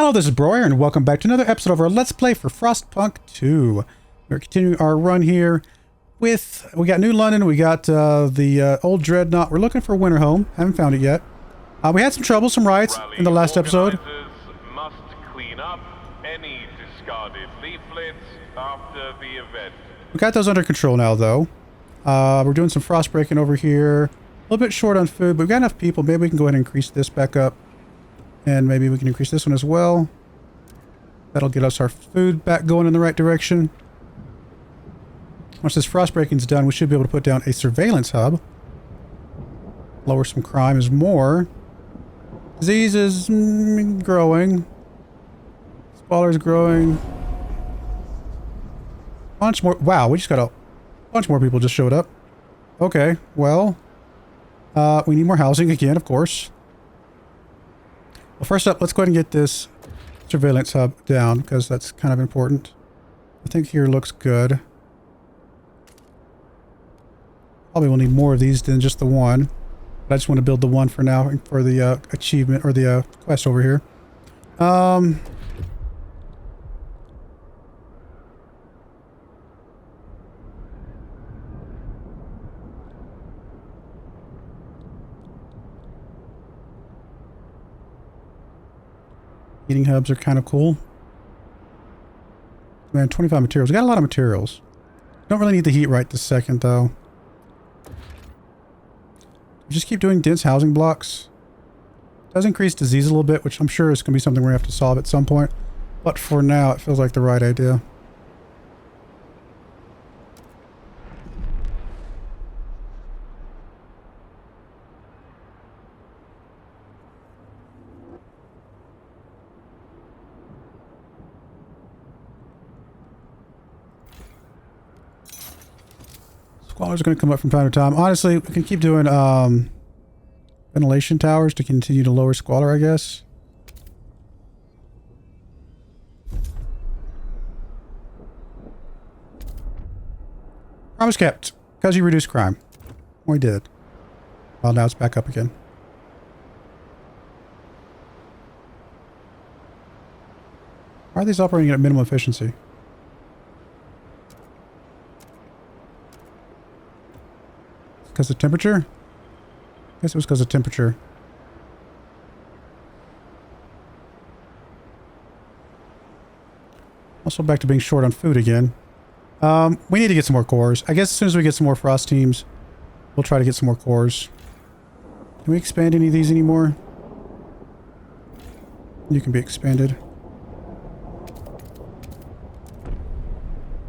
Hello, this is Broyar, and welcome back to another episode of our Let's Play for Frostpunk 2. We're continuing our run here with... We got New London, we got the old Dreadnought. We're looking for Winterhome. Haven't found it yet. We had some trouble, some riots in the last episode. Must clean up any discarded leaflets after the event. We got those under control now, though. We're doing some frost breaking over here. A little bit short on food, but we've got enough people. Maybe we can go ahead and increase this back up. And maybe we can increase this one as well. That'll get us our food back going in the right direction. Once this frost breaking's done, we should be able to put down a surveillance hub. Lower some crime is more. Disease is growing. Squalor's growing. Bunch more. Wow, we just got a bunch more people just showed up. Okay, well, we need more housing again, of course. Well, first up, let's go ahead and get this surveillance hub down, because that's kind of important. I think here looks good. Probably will need more of these than just the one. But I just want to build the one for now for the achievement, or the quest over here. Heating hubs are kind of cool. Man, 25 materials. We got a lot of materials. Don't really need the heat right this second, though. Just keep doing dense housing blocks. Does increase disease a little bit, which I'm sure is going to be something we're going to have to solve at some point. But for now, it feels like the right idea. Squalors are going to come up from time to time. Honestly, we can keep doing ventilation towers to continue to lower squalor, I guess. Promise kept. Because you reduced crime. We did. Well, now it's back up again. Why are these operating at minimum efficiency? Because of temperature? I guess it was because of temperature. Also back to being short on food again. We need to get some more cores. I guess as soon as we get some more frost teams, we'll try to get some more cores. Can we expand any of these anymore? You can be expanded.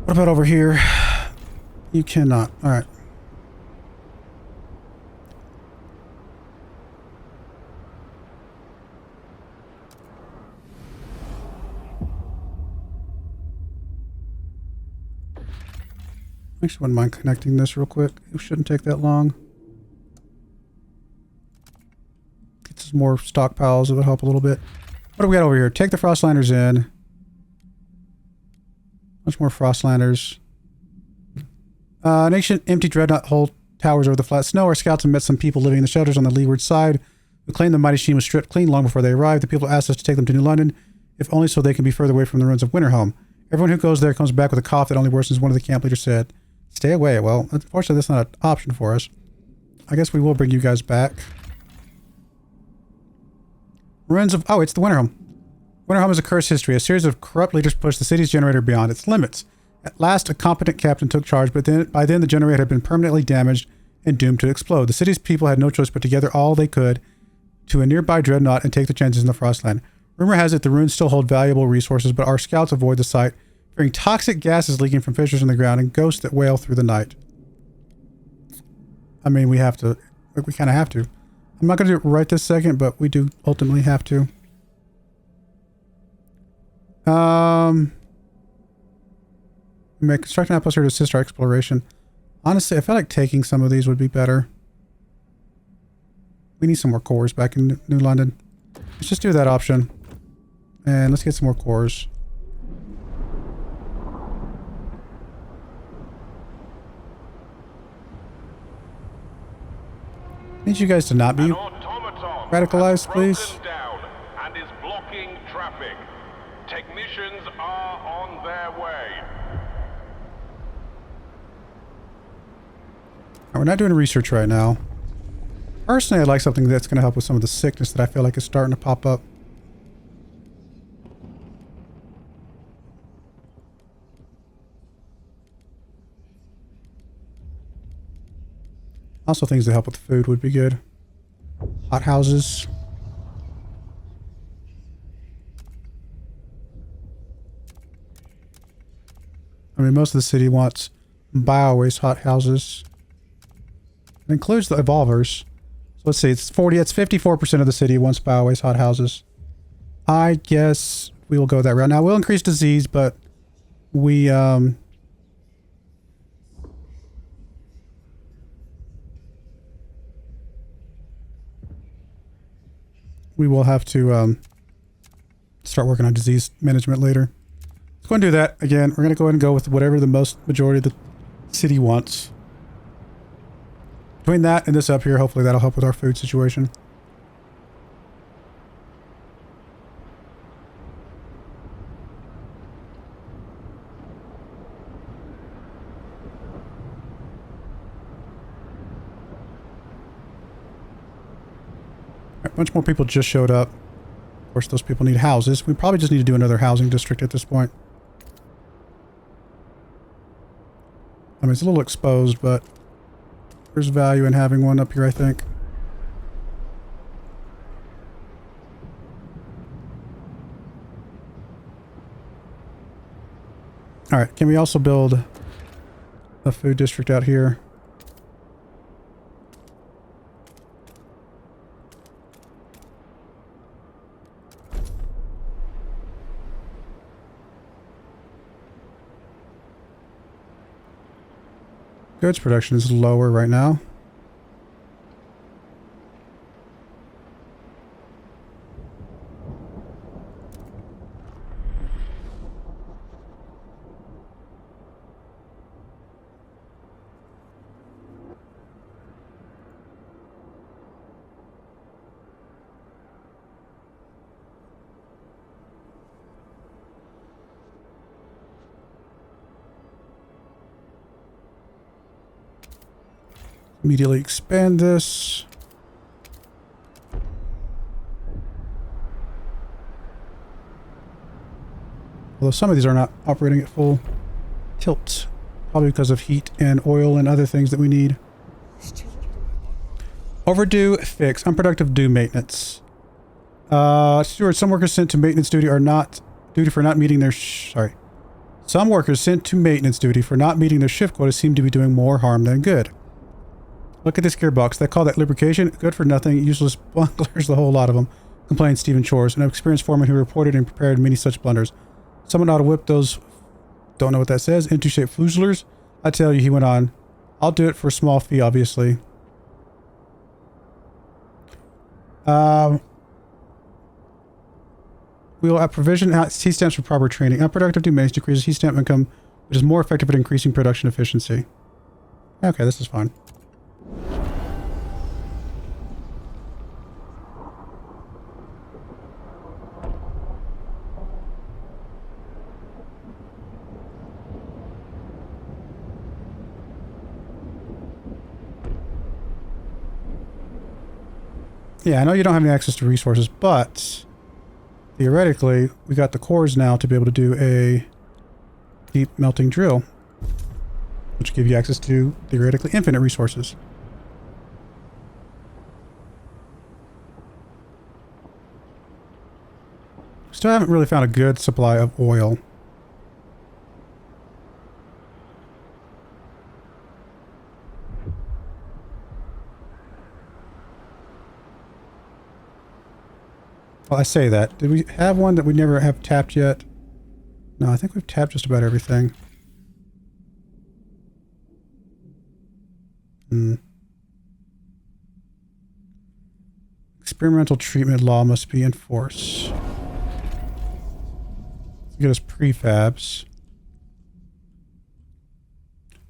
What about over here? You cannot. Alright. Actually, wouldn't mind connecting this real quick. It shouldn't take that long. Get some more stockpiles. It'll help a little bit. What do we got over here? Take the Frostlanders in. Much more Frostlanders. An ancient empty dreadnought hold towers over the flat snow. Our scouts have met some people living in the shelters on the leeward side who claimed the mighty sheen was stripped clean long before they arrived. The people asked us to take them to New London, if only so they can be further away from the ruins of Winterhome. Everyone who goes there comes back with a cough that only worsens, one of the camp leaders said. Stay away. Well, unfortunately, that's not an option for us. I guess we will bring you guys back. Ruins of... Oh, it's the Winterhome. Winterhome is a cursed history. A series of corrupt leaders pushed the city's generator beyond its limits. At last, a competent captain took charge, but by then the generator had been permanently damaged and doomed to explode. The city's people had no choice but to gather all they could to a nearby dreadnought and take their chances in the Frostland. Rumor has it the ruins still hold valuable resources, but our scouts avoid the site, fearing toxic gases leaking from fissures in the ground and ghosts that wail through the night. I mean, we have to. We kind of have to. I'm not going to do it right this second, but we do ultimately have to. Make construction outposts here to assist our exploration. Honestly, I feel like taking some of these would be better. We need some more cores back in New London. Let's just do that option. And let's get some more cores. I need you guys to not be radicalized, please. traffic. Technicians are on their way. We're not doing research right now. Personally, I'd like something that's going to help with some of the sickness that I feel like is starting to pop up. Also, things that help with food would be good. Hot houses. I mean, most of the city wants bio-waste hot houses. It includes the evolvers. So let's see, it's 54% of the city wants bio-waste hot houses. I guess we will go that route. Now, we'll increase disease, but we will have to start working on disease management later. Let's go and do that. Again, we're going to go ahead and go with whatever the majority of the city wants. Between that and this up here, hopefully that'll help with our food situation. A bunch more people just showed up. Of course, those people need houses. We probably just need to do another housing district at this point. I mean, it's a little exposed, but there's value in having one up here, I think. Alright, can we also build a food district out here? Goods production is lower right now. Immediately expand this. Although some of these are not operating at full tilt. Probably because of heat and oil and other things that we need. Overdue fix. Unproductive due maintenance. Steward, some workers sent to maintenance duty are not duty for not meeting their Some workers sent to maintenance duty for not meeting their shift quota seem to be doing more harm than good. Look at this gearbox. They call that lubrication. Good for nothing. Useless bunglers, the whole lot of them. Complained Stephen Chores, an experienced foreman who reported and prepared many such blunders. Someone ought to whip those, don't know what that says, into shape flugelers. I tell you, he went on. I'll do it for a small fee, obviously. We will have provision T-stamps for proper training. Unproductive domains decreases T-stamp income, which is more effective at increasing production efficiency. Okay, this is fine. Yeah, I know you don't have any access to resources, but theoretically, we got the cores now to be able to do a deep melting drill, which give you access to theoretically infinite resources. Still haven't really found a good supply of oil. Well, I say that. Did we have one that we never have tapped yet? No, I think we've tapped just about everything. Experimental treatment law must be enforced. Let's get us prefabs.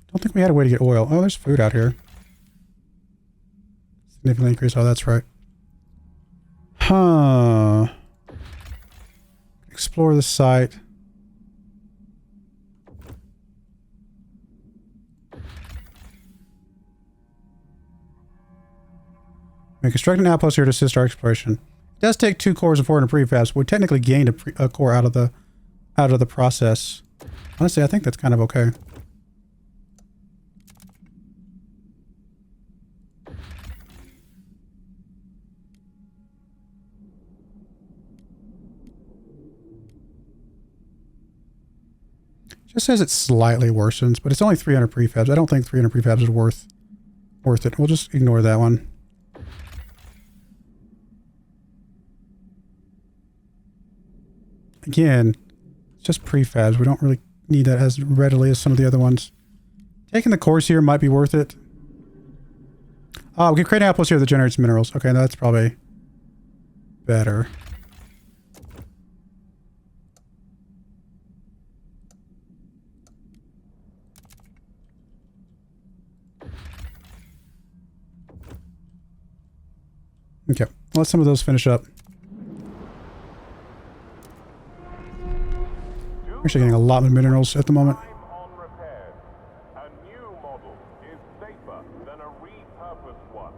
Don't think we had a way to get oil. Oh, there's food out here. Significantly increase. Oh, that's right. Huh. explore the site. We construct an outpost here to assist our exploration. It does take 2 cores and 400 prefabs. We technically gained a core out of the process. Honestly, I think that's kind of okay. Just says it slightly worsens, but it's only 300 prefabs. I don't think 300 prefabs is worth it. We'll just ignore that one. Again, it's just prefabs. We don't really need that as readily as some of the other ones. Taking the cores here might be worth it. Oh, we can create an outpost here that generates minerals. Okay, that's probably better. Okay, let some of those finish up. We're actually getting a lot of minerals at the moment. A new model is safer than a repurposed one.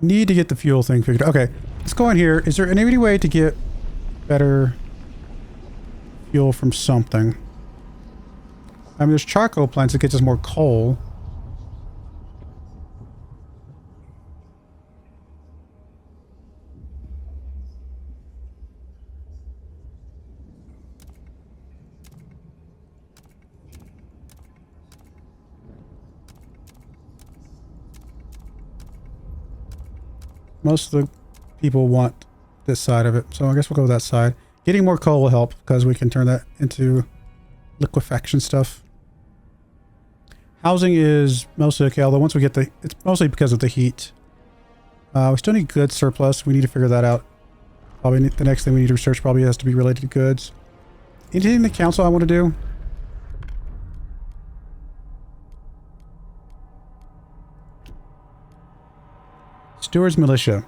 Need to get the fuel thing figured out. Okay, let's go in here. Is there any way to get better fuel from something? I mean, there's charcoal plants that gets us more coal. Most of the people want this side of it, so I guess we'll go with that side. Getting more coal will help because we can turn that into liquefaction stuff. Housing is mostly okay, although once we get it's mostly because of the heat. We still need goods surplus. We need to figure that out. Probably the next thing we need to research probably has to be related to goods. Anything in the council I want to do? Stewards Militia.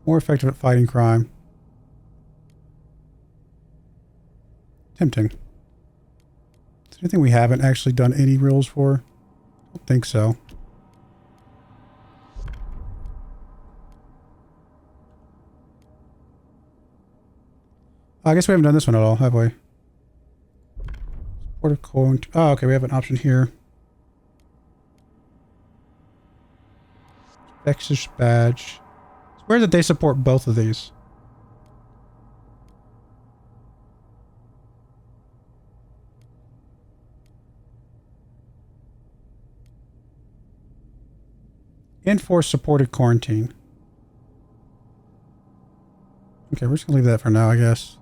More effective at fighting crime. Tempting. Is there anything we haven't actually done any rules for? I don't think so. I guess we haven't done this one at all, have we? Support of coal. Oh, okay, we have an option here. Texas badge. It's weird that they support both of these. Enforce supported quarantine. Okay, we're just gonna leave that for now, I guess.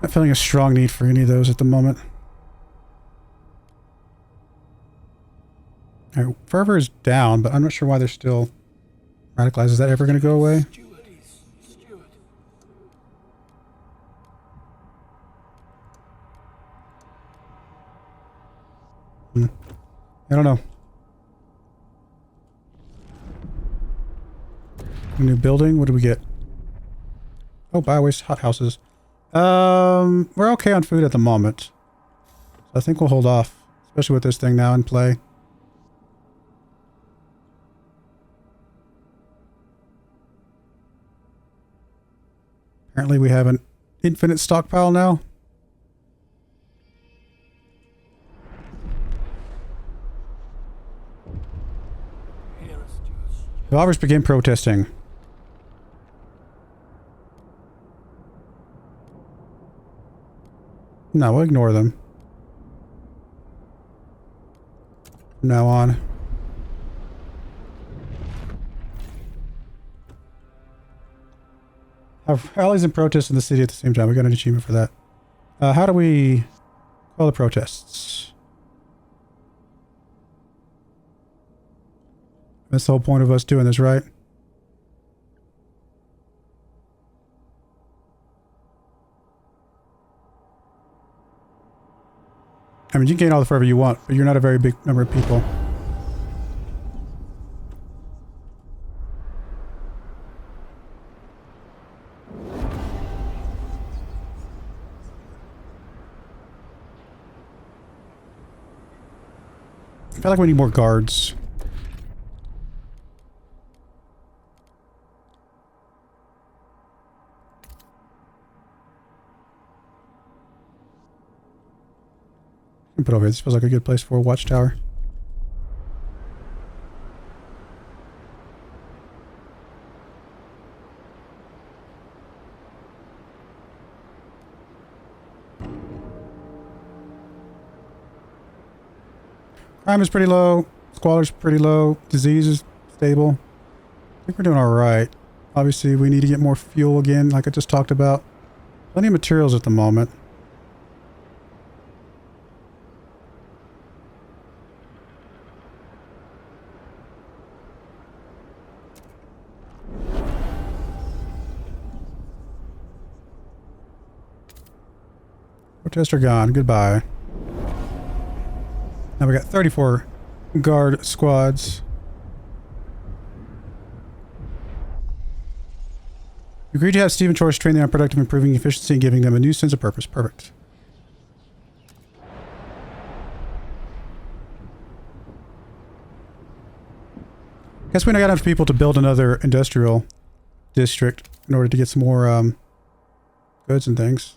Not feeling a strong need for any of those at the moment. Alright, fervor is down, but I'm not sure why they're still radicalized. Is that ever going to go away? I don't know. A new building? What do we get? Oh, biowaste hothouses. We're okay on food at the moment. So I think we'll hold off, especially with this thing now in play. Apparently we have an infinite stockpile now. Developers begin protesting. No, we'll ignore them. From now on. Have rallies and protests in the city at the same time. We got an achievement for that. How do we call the protests? That's the whole point of us doing this, right? I mean, you can gain all the forever you want, but you're not a very big number of people. I feel like we need more guards. Put over here. This feels like a good place for a watchtower. Crime is pretty low. Squalor's pretty low. Disease is stable. I think we're doing alright. Obviously, we need to get more fuel again, like I just talked about. Plenty of materials at the moment. Protester gone. Goodbye. Now we got 34 guard squads. You agreed to have Steve and George train them on productive, improving efficiency, and giving them a new sense of purpose. Perfect. Guess we got enough people to build another industrial district in order to get some more goods and things.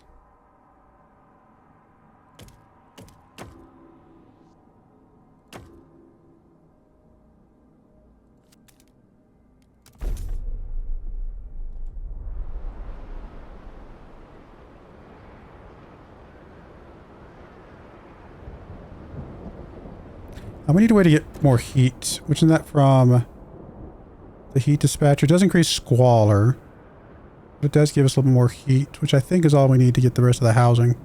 We need a way to get more heat. Which is that from the heat dispatcher? It does increase squalor. But it does give us a little bit more heat, which I think is all we need to get the rest of the housing.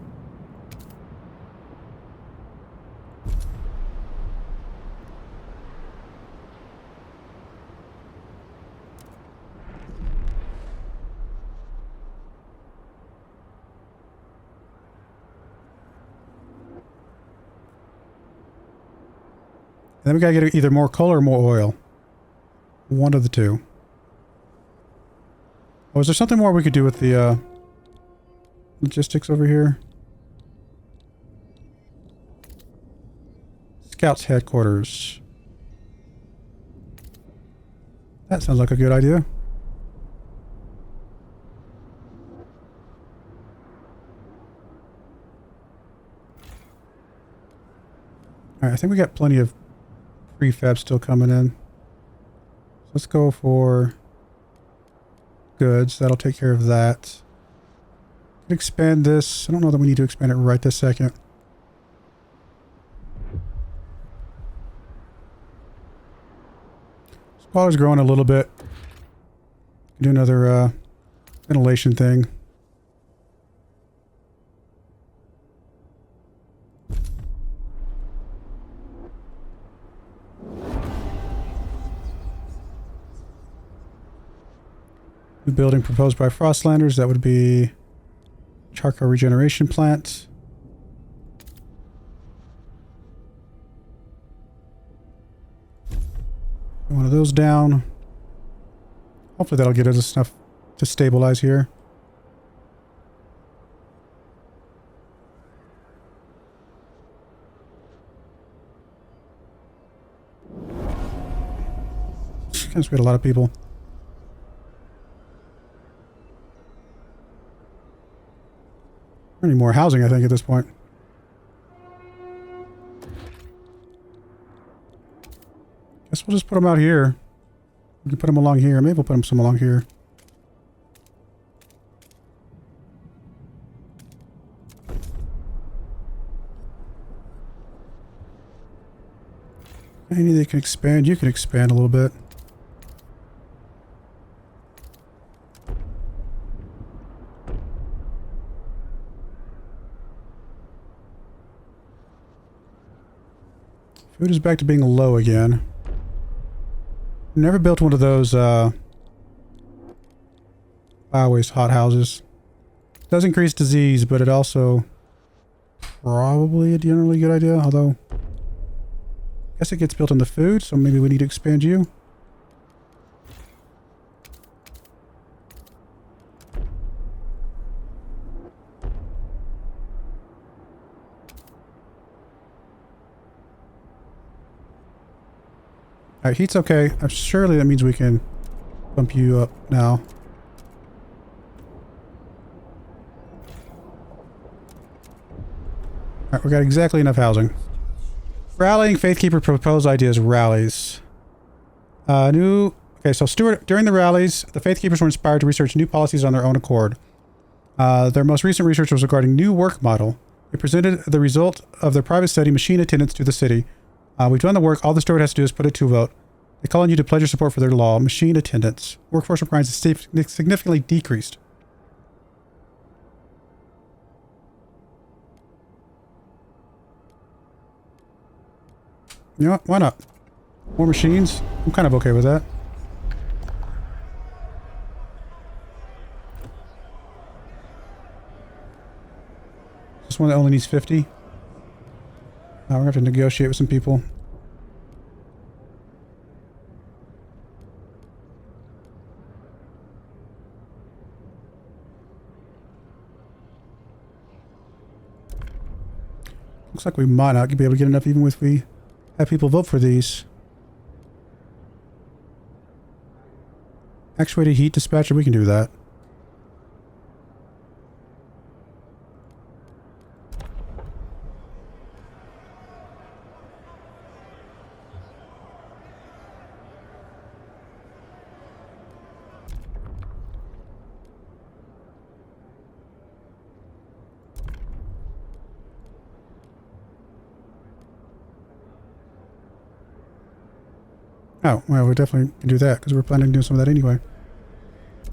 And then we gotta get either more coal or more oil. One of the two. Oh, is there something more we could do with the logistics over here? Scouts headquarters. That sounds like a good idea. Alright, I think we got plenty of prefab still coming in. So let's go for goods. That'll take care of that. Expand this. I don't know that we need to expand it right this second. Squalor's growing a little bit. Do another ventilation thing. New building proposed by Frostlanders. That would be charcoal regeneration plant. One of those down. Hopefully that'll get us enough to stabilize here. Guess we had a lot of people. We need more housing, I think, at this point. Guess we'll just put them out here. We can put them along here. Maybe we'll put them some along here. Any they can expand. You can expand a little bit. Food is back to being low again. Never built one of those biowaste hot houses. It does increase disease, but it also probably a generally good idea, although I guess it gets built into food, so maybe we need to expand you. Alright, heat's okay. Surely that means we can bump you up now. Alright, we got exactly enough housing. Rallying Faithkeeper proposed ideas. Rallies. Okay, so Stuart, during the rallies, the Faithkeepers were inspired to research new policies on their own accord. Their most recent research was regarding new work model. They presented the result of their private study, machine attendance, to the city. We've done the work. All the Steward has to do is put it to a vote. They call on you to pledge your support for their law. Machine attendance. Workforce requirements is significantly decreased. You know what? Why not? More machines? I'm kind of okay with that. This one that only needs 50. Now we're going to have to negotiate with some people. Looks like we might not be able to get enough even if we have people vote for these. Actuated heat dispatcher, we can do that. Oh, well, we definitely can do that because we're planning to do some of that anyway.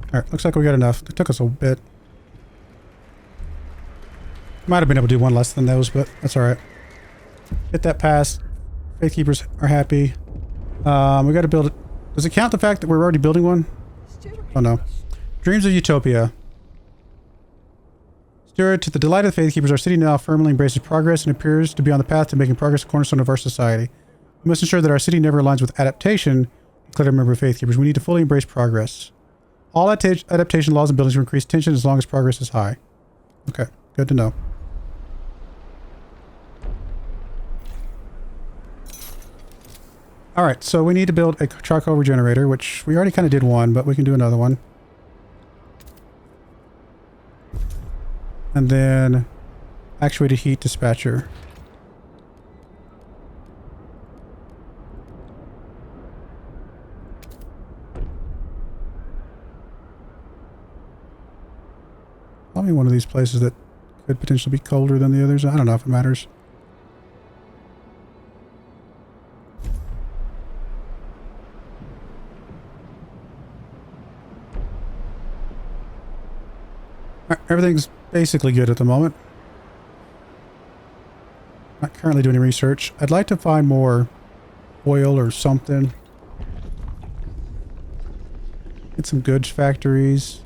Alright, looks like we got enough. It took us a bit. Might have been able to do one less than those, but that's alright. Get that passed. Faithkeepers are happy. We got to build it. Does it count the fact that we're already building one? Oh no. Dreams of Utopia. Steward, to the delight of the Faithkeepers, our city now firmly embraces progress and appears to be on the path to making progress a cornerstone of our society. We must ensure that our city never aligns with adaptation, declared a member of Faithkeepers. We need to fully embrace progress. All adaptation laws and buildings will increase tension as long as progress is high. Okay, good to know. Alright, so we need to build a charcoal regenerator, which we already kind of did one, but we can do another one. And then actuated heat dispatcher. Probably one of these places that could potentially be colder than the others. I don't know if it matters. Everything's basically good at the moment. Not currently doing any research. I'd like to find more oil or something. Get some goods factories.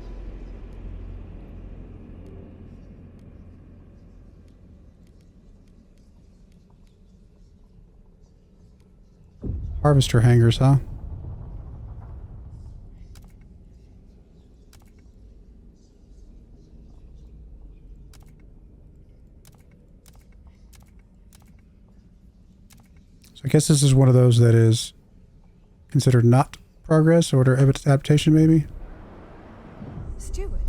Harvester hangars, huh? So I guess this is one of those that is considered not progress or adaptation, maybe? Steward.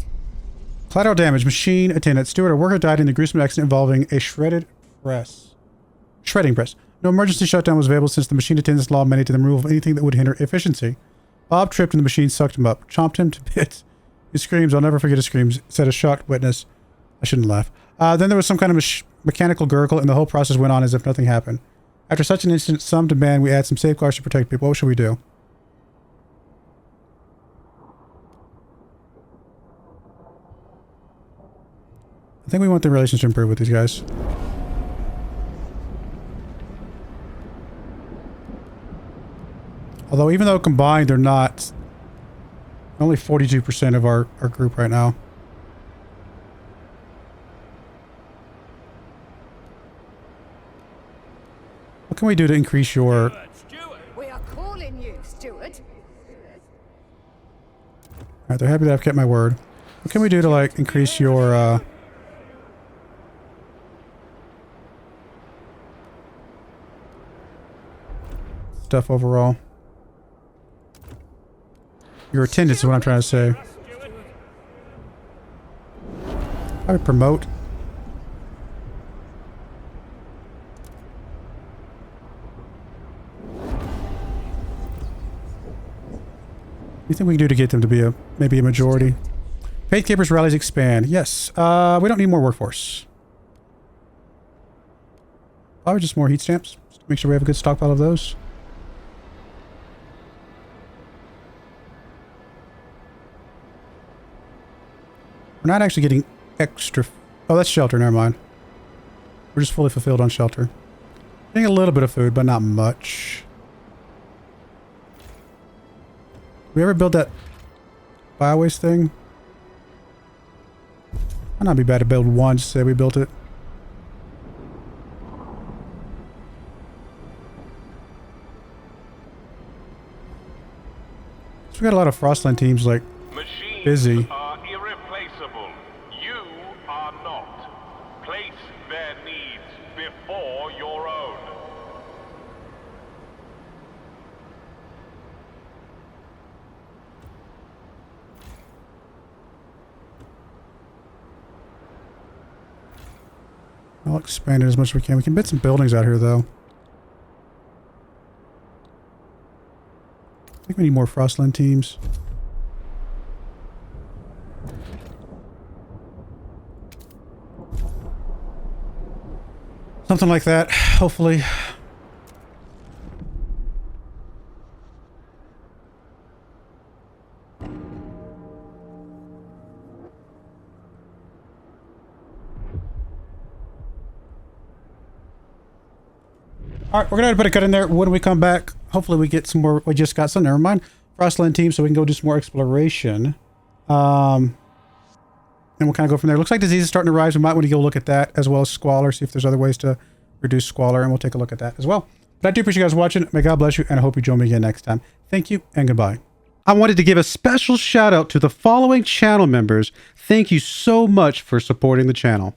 Collateral damage. Machine attendant. Steward, a worker died in the gruesome accident involving a shredding press. No emergency shutdown was available since the machine attendant's law mandated the removal of anything that would hinder efficiency. Bob tripped and the machine sucked him up, chomped him to bits. His screams, I'll never forget his screams, said a shocked witness. I shouldn't laugh. Then there was some kind of mechanical gurgle and the whole process went on as if nothing happened. After such an incident, some demand we add some safeguards to protect people. What should we do? I think we want the relationship to improve with these guys. Although, even though combined, they're not... Only 42% of our group right now. What can we do to increase your... We are calling you, Steward. Alright, they're happy that I've kept my word. What can we do to, like, increase your, stuff overall? Your attendance is what I'm trying to say. I would promote. You think we can do to get them to be maybe a majority? Faith Keepers rallies expand. Yes. We don't need more workforce. Probably just more heat stamps. Just to make sure we have a good stockpile of those. We're not actually getting extra... Oh, that's shelter. Never mind. We're just fully fulfilled on shelter. Getting a little bit of food, but not much. We ever build that biowaste thing? Might not be bad to build one, just say we built it. So we got a lot of Frostland teams like Machines busy. are irreplaceable. You are not. Place their needs before your own. I'll expand it as much as we can. We can build some buildings out here, though. I think we need more Frostland teams. Something like that, hopefully. All right, we're gonna put a cut in there. When we come back, hopefully we get some more. We just got some. Never mind. Frostland team, so we can go do some more exploration. And we'll kind of go from there. Looks like disease is starting to rise. We might want to go look at that as well as squalor. See if there's other ways to reduce squalor, and we'll take a look at that as well. But I do appreciate you guys watching. May God bless you, and I hope you join me again next time. Thank you, and goodbye. I wanted to give a special shout out to the following channel members. Thank you so much for supporting the channel.